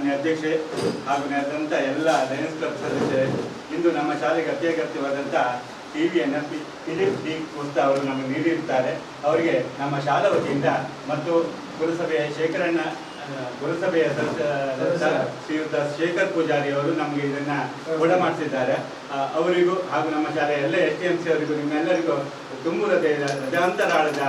ಮಾನ್ಯ ಅಧ್ಯಕ್ಷೆ ಹಾಗೂ ನೆರೆದಂಥ ಎಲ್ಲ ಲಯನ್ಸ್ ಕ್ಲಬ್ ಸದಸ್ಯರೇ, ಇಂದು ನಮ್ಮ ಶಾಲೆಗೆ ಅತ್ಯಗತ್ಯವಾದಂಥ ಟಿವಿಯನ್ನು ಫಿಲಿಪ್ ಡಿ ಕುಸ್ತಾ ಅವರು ನಮಗೆ ನೀಡಿರುತ್ತಾರೆ. ಅವರಿಗೆ ನಮ್ಮ ಶಾಲಾ ವತಿಯಿಂದ ಮತ್ತು ಪುರಸಭೆಯ ಪುರಸಭೆಯ ಶ್ರೀಯುತ ಶೇಖರ್ ಪೂಜಾರಿ ಅವರು ನಮಗೆ ಇದನ್ನು ಕೊಡ ಮಾಡಿಸಿದ್ದಾರೆ. ಅವರಿಗೂ ಹಾಗೂ ನಮ್ಮ ಶಾಲೆಯ ಎಲ್ಲ STMC ಅವರಿಗೂ ನಿಮ್ಮೆಲ್ಲರಿಗೂ ತುಂಬ ಹೃದಯಾಂತರಾಳದ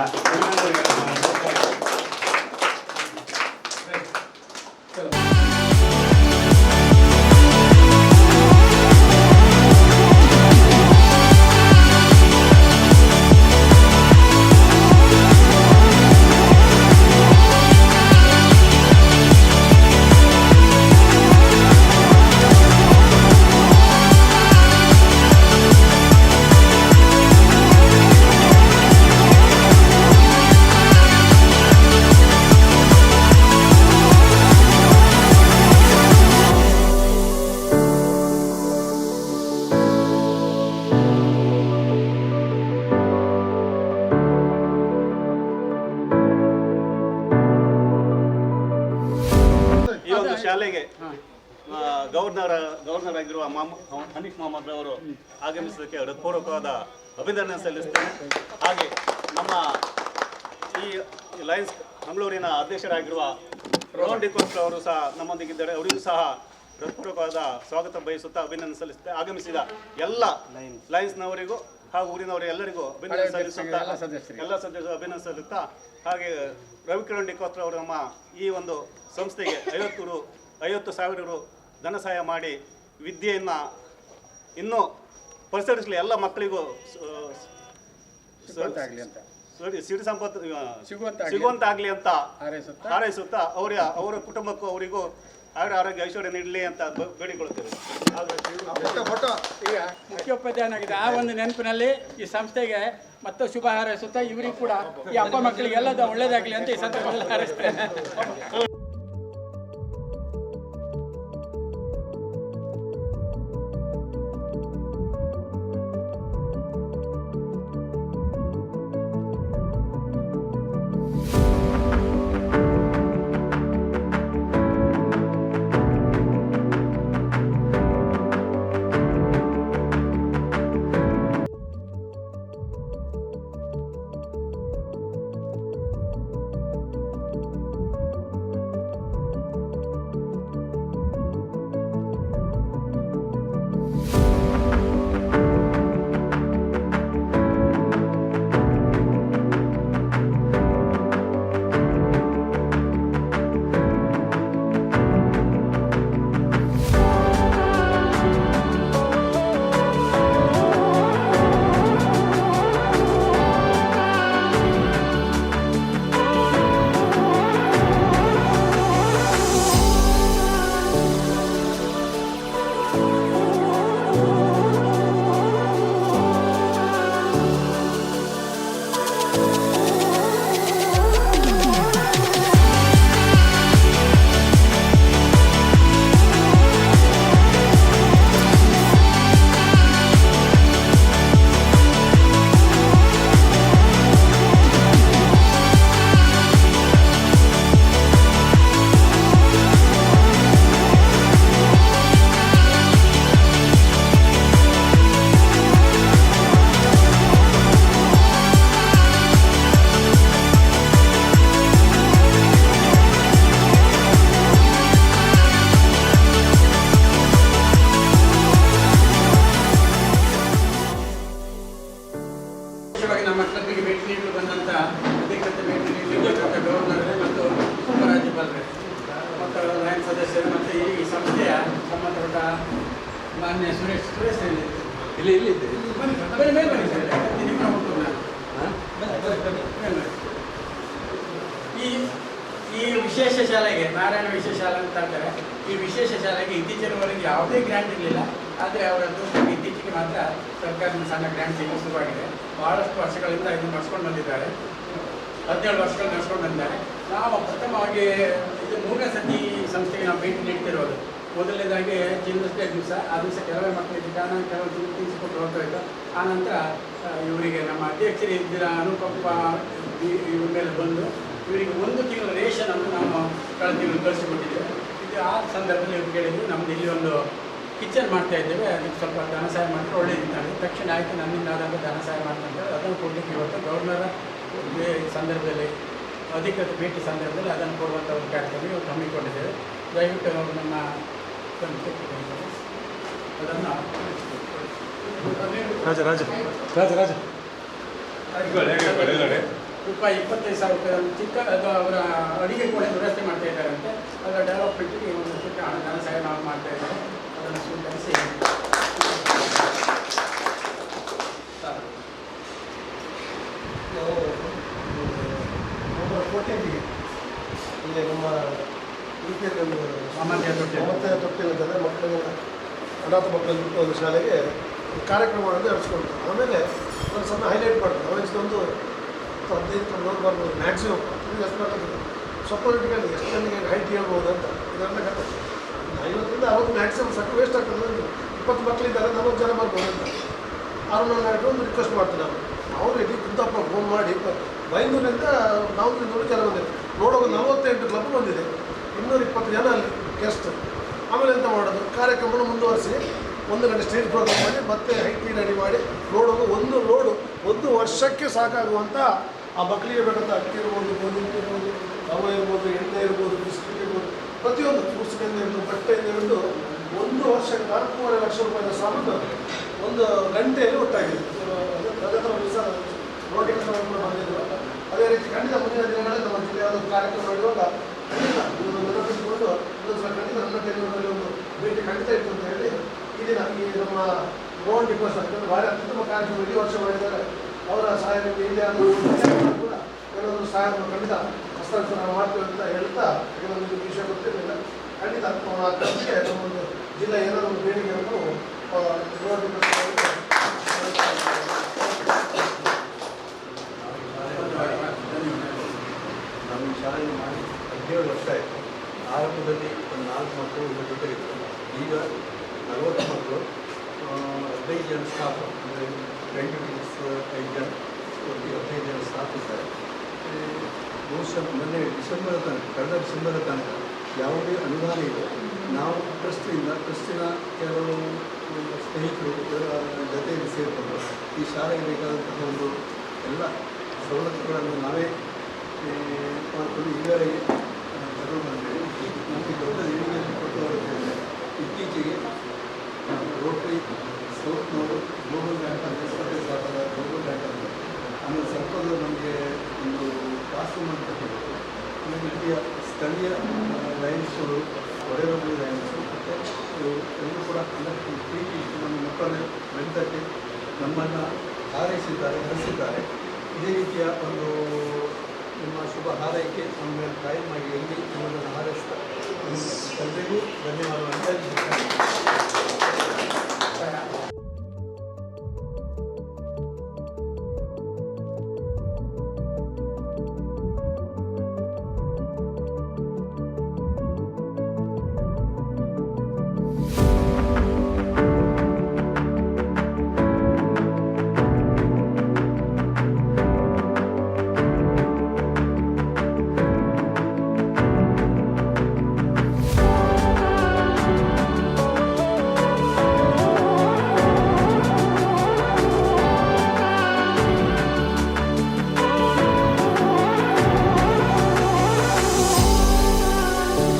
ಶಾಲೆಗೆ ಗವರ್ನರ್ ಆಗಿರುವ ಹನೀಫ್ ಮೊಹಮ್ಮದ್ ಅವರು ಆಗಮಿಸೋದಕ್ಕೆ ಹೃತ್ಪೂರ್ವಕವಾದ ಅಭಿನಂದನೆ ಸಲ್ಲಿಸ್ತೇನೆ. ಹಾಗೆ ನಮ್ಮ ಈ ಲಯನ್ಸ್ ಮಂಗಳೂರಿನ ಅಧ್ಯಕ್ಷರಾಗಿರುವ ರೋಹನ್ ಡಿಕೋಸ್ಟ್ ಅವರು ಸಹ ನಮ್ಮೊಂದಿಗಿದ್ದಾರೆ. ಅವರಿಗೂ ಸಹ ಹೃತ್ಪೂರ್ವಕವಾದ ಸ್ವಾಗತ ಬಯಸುತ್ತಾ ಅಭಿನಂದನೆ ಸಲ್ಲಿಸುತ್ತೆ. ಆಗಮಿಸಿದ ಎಲ್ಲ ಲಯನ್ಸ್ನವರಿಗೂ ಹಾಗೂ ಊರಿನವರಿಗೆ ಎಲ್ಲರಿಗೂ ಅಭಿನಂದನೆ ಸಲ್ಲಿಸುತ್ತಾ ಎಲ್ಲ ಸದಸ್ಯರು ಅಭಿನಂದನೆ ಸಲ್ಲಿಸುತ್ತಾ ಹಾಗೆ ರವಿಕಿರಣ್ ಡಿಕೋಸ್ಟ್ ಅವರು ನಮ್ಮ ಈ ಒಂದು ಸಂಸ್ಥೆಗೆ 50,000 ರು ಧನ ಸಹಾಯ ಮಾಡಿ ವಿದ್ಯೆಯನ್ನು ಇನ್ನೂ ಪರಿಸರಿಸಲಿ ಎಲ್ಲ ಮಕ್ಕಳಿಗೂ ಸಿರಿ ಸಂಪತ್ತು ಸಿಗುವಂತಾಗಲಿ ಅಂತ ಹಾರೈಸುತ್ತಾ ಅವರ ಕುಟುಂಬಕ್ಕೂ ಅವರಿಗೂ ಆರೋಗ್ಯ ಐಶ್ವರ್ಯ ನೀಡಲಿ ಅಂತ ಬೇಡಿಕೊಳ್ಳುತ್ತೇವೆ. ಈಗ ಮುಖ್ಯೋಪಾಧ್ಯಾಯನಾಗಿದೆ ಆ ಒಂದು ನೆನಪಿನಲ್ಲಿ ಈ ಸಂಸ್ಥೆಗೆ ಮತ್ತು ಶುಭ ಹಾರೈಸುತ್ತಾ ಇವರಿಗೂ ಕೂಡ ಈ ಅಪ್ಪ ಮಕ್ಕಳಿಗೆ ಎಲ್ಲದ ಒಳ್ಳೇದಾಗಲಿ ಅಂತ ಈ ಸಂದರ್ಭದಲ್ಲಿ ಹಾರೈಸ್ತೇನೆ. ನಮ್ಮ ಕ್ಲಬ್ಗೆ ಭೇಟಿ ನೀಡಲು ಬಂದಂಥ ಅಧಿಕೃತ ಭೇಟಿ ನೀಡಲು ಗವರ್ನರ್ ಮತ್ತು ಉಪರಾಜ್ಯಪಾಲರು ಮತ್ತು ಲಯನ್ಸ್ ಸದಸ್ಯರು ಮತ್ತು ಈ ಸಂಸ್ಥೆಯ ಸಂಬಂಧಪಟ್ಟ ಮಾನ್ಯ ಸುರೇಶ್ ಇಲ್ಲಿ ಬನ್ನಿ ಈ ವಿಶೇಷ ಶಾಲೆಗೆ ನಾರಾಯಣ ವಿಶೇಷ ಶಾಲೆ ಅಂತ ಹೇಳ್ತಾರೆ. ಈ ವಿಶೇಷ ಶಾಲೆಗೆ ಇತ್ತೀಚಿನವರೆಗೆ ಯಾವುದೇ ಗ್ರ್ಯಾಂಟ್ ಇರಲಿಲ್ಲ. ಆದರೆ ಅವರದ್ದು ಇತ್ತೀಚೆಗೆ ಮಾತ್ರ ಸರ್ಕಾರದಿಂದ ಸಣ್ಣ ಗ್ರ್ಯಾಂಟ್ ಸಿಗಲು ಶುರುವಾಗಿದೆ. ಭಾಳಷ್ಟು ವರ್ಷಗಳಿಂದ ಇದನ್ನು ನಡೆಸ್ಕೊಂಡು ಬಂದಿದ್ದಾರೆ. 17 ವರ್ಷಗಳು ನಡೆಸ್ಕೊಂಡು ಬಂದಿದ್ದಾರೆ. ನಾವು ಪ್ರಥಮವಾಗಿ ಇದು 3ನೇ ಸತಿ ಸಂಸ್ಥೆಗೆ ನಾವು ಭೇಟಿ ನೀಡ್ತಿರೋದು. ಮೊದಲನೇದಾಗಿ ಚಿಲ್ಡ್ರನ್ಸ್ ಡೇ ದಿವಸ, ಆ ದಿವಸ ಕೆಲವೇ ಮಕ್ಕಳಿಗೆ ಕಾರಣ ಕೆಲವು ತಿಳಿಸಿಕೊಟ್ಟು ಹೋಗ್ತಾಯಿತ್ತು. ಆನಂತರ ಇವರಿಗೆ ನಮ್ಮ ಅಧ್ಯಕ್ಷರು ಇದ್ದಿರ ಅನುಕಂಪ ಇವ್ರ ಮೇಲೆ ಬಂದು ಇವರಿಗೆ 1 ತಿಂಗಳ ರೇಷನನ್ನು ನಾವು ಕಳೆದ ತಿಂಗಳು ಕಳಿಸಿಕೊಟ್ಟಿದ್ದೇವೆ. ಇದು ಆ ಸಂದರ್ಭದಲ್ಲಿ ಇವ್ರು ಕೇಳಿದ್ರು ನಮ್ದು ಇಲ್ಲಿ ಒಂದು ಕಿಚನ್ ಮಾಡ್ತಾ ಇದ್ದೇವೆ, ಅದಕ್ಕೆ ಸ್ವಲ್ಪ ಧನ ಸಹಾಯ ಮಾಡಿದ್ರೆ ಒಳ್ಳೇದಿತ್ತು. ತಕ್ಷಣ ಆಯಿತು, ನನ್ನಿಂದ ಆದಾಗ ಧನ ಸಹಾಯ ಮಾಡ್ತಾರೆ. ಅದನ್ನು ಕೊಡಲಿಕ್ಕೆ ಇವತ್ತು ಗವರ್ನರ ಸಂದರ್ಭದಲ್ಲಿ ಅಧಿಕೃತ ಭೇಟಿ ಸಂದರ್ಭದಲ್ಲಿ ಅದನ್ನು ಕೊಡುವಂಥ ಒಂದು ಕಾರ್ಯಕ್ರಮ ಇವತ್ತು ಹಮ್ಮಿಕೊಂಡಿದ್ದೇವೆ. ದಯವಿಟ್ಟು ನಮ್ಮ ಅದನ್ನು ರೂಪಾಯಿ 25,000 ಚಿಕ್ಕ ಅದು ಅವರ ಅಡಿಗೆ ಕೂಡ ವ್ಯವಸ್ಥೆ ಮಾಡ್ತಾ ಇದ್ದಾರಂತೆ. ಅದರ ಡೆವಲಪ್ಮೆಂಟಿಗೆ ಒಂದು ಚಿಕ್ಕ ಧನ ಸಹಾಯ ನಾವು ಮಾಡ್ತಾ ಇದ್ದಾರೆ. ಅದನ್ನು ಸ್ವೀಕರಿಸಿ ಕೋಟೆಗೆ ಇಲ್ಲಿ ನಮ್ಮ ಉಡುಪಿಯಲ್ಲಿ ಸಾಮಾನ್ಯ ತೊಟ್ಟಿಲಿದ್ದಾರೆ ಮಕ್ಕಳಿಗೆ ಅನಾಥ ಮಕ್ಕಳಿಗೆ ಒಂದು ಶಾಲೆಗೆ ಕಾರ್ಯಕ್ರಮಗಳನ್ನು ನಡೆಸ್ಕೊಳ್ತಾರೆ. ಆಮೇಲೆ ಒಂದು ಸಣ್ಣ ಹೈಲೈಟ್ ಮಾಡ್ತಾರೆ. ಅವರಿಗೊಂದು 15 ಬರ್ಬೋದು ಮ್ಯಾಕ್ಸಿಮಮ್. ಇದು ಎಷ್ಟು ಬರ್ತದೆ ಸ್ವಪ್ನಗಳಿಗೆ ಎಷ್ಟು ಜನಕ್ಕೆ ಹೈಟ್ ಹೇಳ್ಬೋದು ಅಂತ ಇದೆಲ್ಲ ಕತೆ. 50ರಿಂದ 60 ಮ್ಯಾಕ್ಸಿಮಮ್ ಸಕ್ಕ ವೇಸ್ಟ್ ಆಗ್ತದೆ. 20 ಮಕ್ಕಳಿದ್ದಾರೆ, 40 ಜನ ಬರ್ಬೋದು ಅಂತ ಅವ್ರನ್ನ ಒಂದು ರಿಕ್ವೆಸ್ಟ್ ಮಾಡ್ತೀನಿ. ಅವರು ಇಡೀ ಕುಂತಪ್ಪ ಫೋನ್ ಮಾಡಿ ಬೈಂದೂರಿನಿಂದ ನಾವು ಜನ ಬಂದಿದೆ ನೋಡೋದು. 48 ಕ್ಲಬ್ ಬಂದಿದೆ, 220 ಜನ ಅಲ್ಲಿ ಗೆಸ್ಟ್. ಆಮೇಲೆ ಎಂತ ಮಾಡೋದು, ಕಾರ್ಯಕ್ರಮವನ್ನು ಮುಂದುವರಿಸಿ 1 ಗಂಟೆ ಸ್ಟೇಜ್ ಪ್ರೋಗ್ರಾಮ್ ಮಾಡಿ ಮತ್ತೆ ಹೈಟ್ ರೆಡಿ ಮಾಡಿ ನೋಡೋದು. ಒಂದು ಲೋಡು 1 ವರ್ಷಕ್ಕೆ ಸಾಕಾಗುವಂಥ ಆ ಮಕ್ಕಳಿಗೆ ಬೇಕಂತ ಅಕ್ಕಿ ಇರ್ಬೋದು, ಗೋಧಿ ಇರ್ಬೋದು, ರವೆ ಇರ್ಬೋದು, ಎಣ್ಣೆ ಇರ್ಬೋದು, ಬಿಸ್ಕಿಟ್ ಇರ್ಬೋದು, ಪ್ರತಿಯೊಂದು ಪುಸ್ತಕದಿಂದ ಇರ್ಬೋದು, ಬಟ್ಟೆಯಿಂದ ಹಿಡಿದು 1 ವರ್ಷಕ್ಕೆ 4.5 ಲಕ್ಷ ರೂಪಾಯಿನ ಸಾಮಾನು 1 ಗಂಟೆಯಲ್ಲಿ ಒಟ್ಟಾಗಿದೆ. ರೋಟಿ ಬಂದಿದ್ರು. ಅದೇ ರೀತಿ ಖಂಡಿತ ಮುಂದಿನ ದಿನಗಳಲ್ಲಿ ನಮ್ಮ ಜಿಲ್ಲೆಯಾದ ಕಾರ್ಯಕ್ರಮ ಮಾಡುವಾಗ ಖಂಡಿತ ಇದನ್ನು ನೆನಪಿಸಿಕೊಂಡು ಇನ್ನೊಂದು ಸಲ ಖಂಡಿತ ನನ್ನ ಟೆಲಿವಿಷನಲ್ಲಿ ಒಂದು ಭೇಟಿ ಖಂಡಿತ ಇತ್ತು ಅಂತ ಹೇಳಿ ಈ ದಿನ ಈ ನಮ್ಮ ಗೋಲ್ಡ್ ಡಿಪೋಸ್ ಆಗ್ತದೆ ಭಾರಿ ಅತ್ಯುತ್ತಮ ಕಾರ್ಯಕ್ರಮ ಇಡೀ ವರ್ಷ ಮಾಡಿದ್ದಾರೆ. ಅವರ ಸಹಾಯ ನಿಮಗೆ ಇಲ್ಲಿ ಆದರೂ ಕೂಡ ಏನಾದರೂ ಸಹಾಯವನ್ನು ಖಂಡಿತ ಹಸ್ತಾಂತರ ನಾವು ಮಾಡ್ತೇವೆ ಅಂತ ಹೇಳ್ತಾ ಇನ್ನೊಂದು ವಿಷಯ ಗೊತ್ತಿರಲಿಲ್ಲ. ಖಂಡಿತ ನಮ್ಮೊಂದು ಜಿಲ್ಲೆ ಏನಾದರೂ ಒಂದು ಬೇಡಿಕೆಯನ್ನು ಗೋಲ್ಡ್ ಡಿಪೋಸ್ ನಮ್ಮ ಶಾಲೆಯನ್ನು ಮಾಡಿ 17 ವರ್ಷ ಆಯಿತು. ಆರಂಭದಲ್ಲಿ ಒಂದು 4 ಮಕ್ಕಳು ಇದ್ರ ಜೊತೆಗಿತ್ತು. ಈಗ 40 ಮಕ್ಕಳು, 15 ಜನ ಸ್ಟಾಫ್, ಅಂದರೆ 5 ಜನ ಒಟ್ಟಿಗೆ 15 ಜನ ಸ್ಟಾಫ್ ಇದ್ದಾರೆ. ಬಹುಶಃ ಮೊನ್ನೆ ಕಳೆದ ಡಿಸೆಂಬರ್ ತನಕ ಯಾವುದೇ ಅನುದಾನ ಇದೆ. ನಾವು ಟ್ರಸ್ಟಿನ ಕೆಲವು ಸ್ನೇಹಿತರು ಜೊತೆಯಲ್ಲಿ ಸೇರಿಕೊಂಡು ಈ ಶಾಲೆಗೆ ಬೇಕಾದಂತಹ ಒಂದು ಎಲ್ಲ ಸವಲತ್ತುಗಳನ್ನು ನಾವೇ ಮಾಡ್ಕೊಂಡು ಈಗಾಗಲೇ ತಗೊಂಡು ಬಂದಿದ್ದೇವೆ. ನಮಗೆ ದೊಡ್ಡ ದೇಣಿಗೆಯನ್ನು ಕೊಟ್ಟವರು ಇತ್ತೀಚೆಗೆ ರೋಟರಿ ಸೌತ್ನವರು ಗ್ಲೋಬಲ್ ಬ್ಯಾಂಕ್ ಅಂತ ಗ್ಲೋಬಲ್ ಬ್ಯಾಂಕ್ ಅಂತ ಆಮೇಲೆ ಸರ್ಕಾರದವರು ನಮಗೆ ಒಂದು ಕ್ಲಾಸ್ ರೂಮ್ ಅಂತ ಕೊಟ್ಟಿದ್ದಾರೆ. ಆಮೇಲೆ ಇಲ್ಲಿಯ ಸ್ಥಳೀಯ ಲಯನ್ಸ್ಗಳು, ಒಡೆರೊಬ್ಬರು ಲಯನ್ಸು ಮತ್ತು ಎಲ್ಲರೂ ಕೂಡ ಪ್ರೀತಿ ನಮ್ಮ ಮಕ್ಕಳನ್ನು ಬೆಳೆದಕ್ಕೆ ನಮ್ಮನ್ನು ಹಾರೈಸಿದ್ದಾರೆ, ಹರಿಸಿದ್ದಾರೆ. ಇದೇ ರೀತಿಯ ಒಂದು ನಿಮ್ಮ ಶುಭ ಹಾರೈಕೆ ನಮ್ಮ ಮೇಲೆ ಕಾಯಮಾಗಿ ಎಲ್ಲಿ ನಮ್ಮನ್ನು ಹಾರೈಸ್ತಾರೆ. ಎಲ್ಲರಿಗೂ ಧನ್ಯವಾದಗಳನ್ನು.